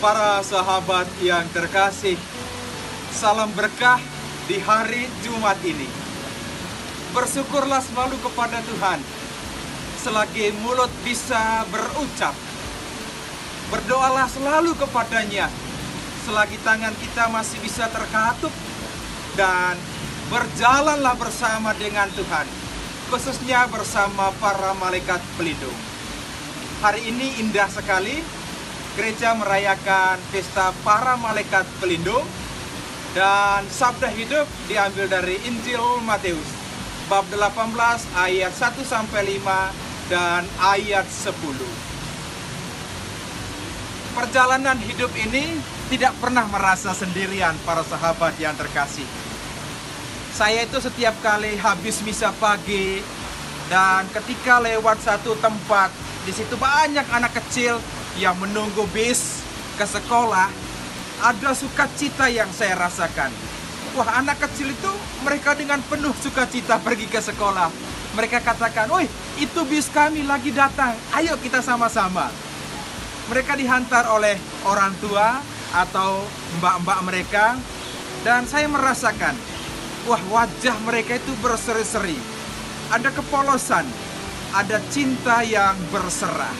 Para sahabat yang terkasih, salam berkah di hari Jumat ini. Bersyukurlah selalu kepada Tuhan selagi mulut bisa berucap. Berdoalah selalu kepadanya selagi tangan kita masih bisa terkatup. Dan berjalanlah bersama dengan Tuhan, khususnya bersama para malaikat pelindung. Hari ini indah sekali. Gereja merayakan pesta para malaikat pelindung. Dan sabda hidup diambil dari Injil Matius bab 18 ayat 1-5 dan ayat 10. Perjalanan hidup ini tidak pernah merasa sendirian, para sahabat yang terkasih. Saya itu setiap kali habis misa pagi dan ketika lewat satu tempat, di situ banyak anak kecil yang menunggu bis ke sekolah, ada sukacita yang saya rasakan. Wah, anak kecil itu mereka dengan penuh sukacita pergi ke sekolah. Mereka katakan, "Woi, itu bis kami lagi datang, ayo kita sama-sama." Mereka dihantar oleh orang tua atau mbak-mbak mereka, dan saya merasakan, wah, wajah mereka itu berseri-seri. Ada kepolosan, ada cinta yang berserah.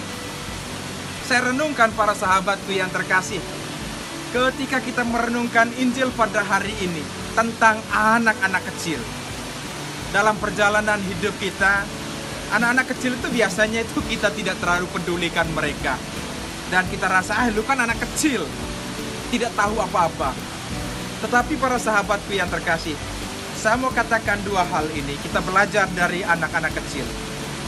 Saya renungkan, para sahabatku yang terkasih, ketika kita merenungkan Injil pada hari ini tentang anak-anak kecil. Dalam perjalanan hidup kita, anak-anak kecil itu biasanya itu kita tidak terlalu pedulikan mereka. Dan kita rasa, lu kan anak kecil, tidak tahu apa-apa. Tetapi para sahabatku yang terkasih, saya mau katakan dua hal ini. Kita belajar dari anak-anak kecil.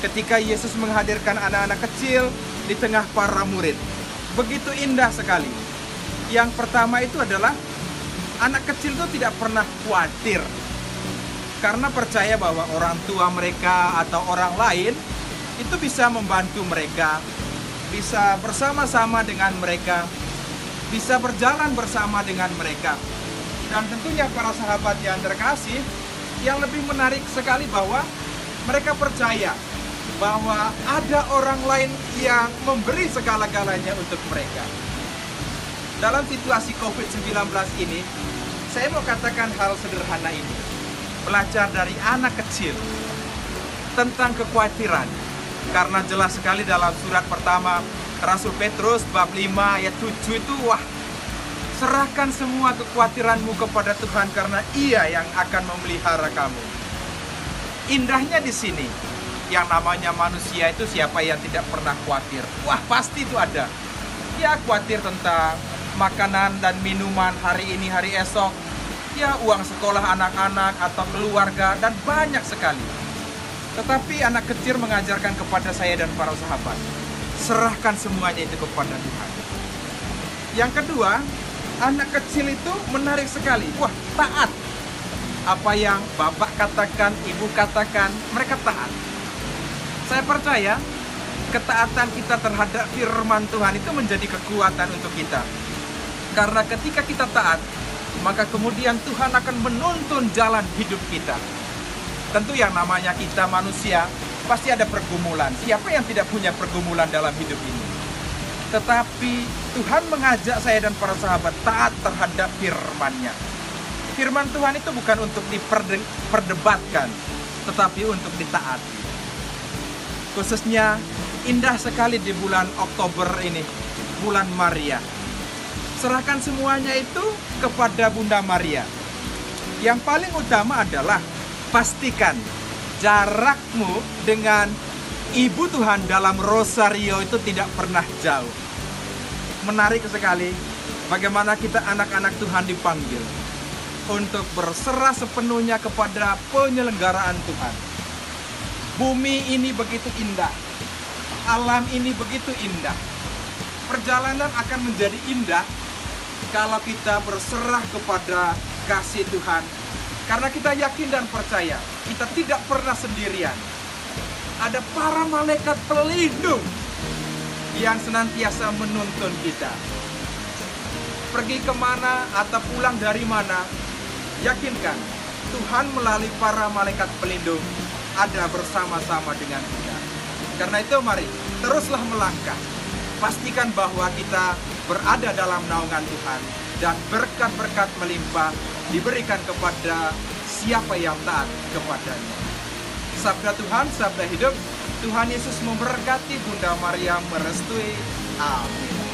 Ketika Yesus menghadirkan anak-anak kecil di tengah para murid, begitu indah sekali. Yang pertama itu adalah anak kecil itu tidak pernah khawatir, karena percaya bahwa orang tua mereka atau orang lain itu bisa membantu mereka, bisa bersama-sama dengan mereka, bisa berjalan bersama dengan mereka. Dan tentunya para sahabat yang terkasih, yang lebih menarik sekali bahwa mereka percaya bahwa ada orang lain yang memberi segala-galanya untuk mereka. Dalam situasi COVID-19 ini, saya mau katakan hal sederhana ini. Belajar dari anak kecil tentang kekhawatiran. Karena jelas sekali dalam surat pertama Rasul Petrus bab 5 ayat 7 itu, wah, serahkan semua kekhawatiranmu kepada Tuhan karena Ia yang akan memelihara kamu. Indahnya di sini, yang namanya manusia itu siapa yang tidak pernah khawatir? Wah, pasti itu ada. Ya, khawatir tentang makanan dan minuman hari ini, hari esok. Ya, uang sekolah anak-anak atau keluarga, dan banyak sekali. Tetapi anak kecil mengajarkan kepada saya dan para sahabat, serahkan semuanya itu kepada Tuhan. Yang kedua, anak kecil itu menarik sekali. Wah, taat. Apa yang bapak katakan, ibu katakan, mereka taat. Saya percaya ketaatan kita terhadap firman Tuhan itu menjadi kekuatan untuk kita. Karena ketika kita taat, maka kemudian Tuhan akan menuntun jalan hidup kita. Tentu yang namanya kita manusia, pasti ada pergumulan. Siapa yang tidak punya pergumulan dalam hidup ini? Tetapi Tuhan mengajak saya dan para sahabat taat terhadap firman-Nya. Firman Tuhan itu bukan untuk diperdebatkan, tetapi untuk ditaati. Khususnya indah sekali di bulan Oktober ini, bulan Maria. Serahkan semuanya itu kepada Bunda Maria. Yang paling utama adalah pastikan jarakmu dengan Ibu Tuhan dalam rosario itu tidak pernah jauh. Menarik sekali bagaimana kita anak-anak Tuhan dipanggil untuk berserah sepenuhnya kepada penyelenggaraan Tuhan. Bumi ini begitu indah, alam ini begitu indah. Perjalanan akan menjadi indah kalau kita berserah kepada kasih Tuhan. Karena kita yakin dan percaya, kita tidak pernah sendirian. Ada para malaikat pelindung yang senantiasa menuntun kita. Pergi kemana atau pulang dari mana, yakinkan Tuhan melalui para malaikat pelindung ada bersama-sama dengan kita. Karena itu mari teruslah melangkah. pastikan bahwa kita berada dalam naungan Tuhan dan berkat-berkat melimpah diberikan kepada siapa yang taat kepadanya. Sabda Tuhan, sabda hidup. Tuhan Yesus memberkati, Bunda Maria merestui. Amin.